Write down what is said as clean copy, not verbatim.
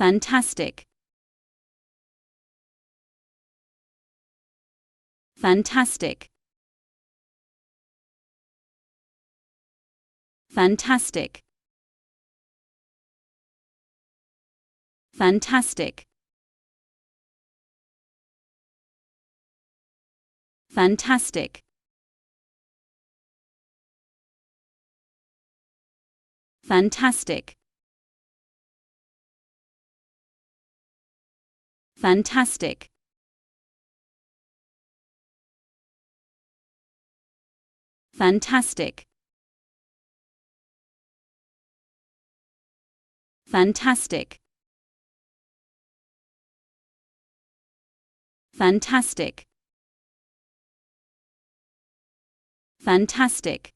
fantastic, fantastic, fantastic, fantastic, fantastic, fantastic, fantastic, fantastic, fantastic, fantastic, fantastic,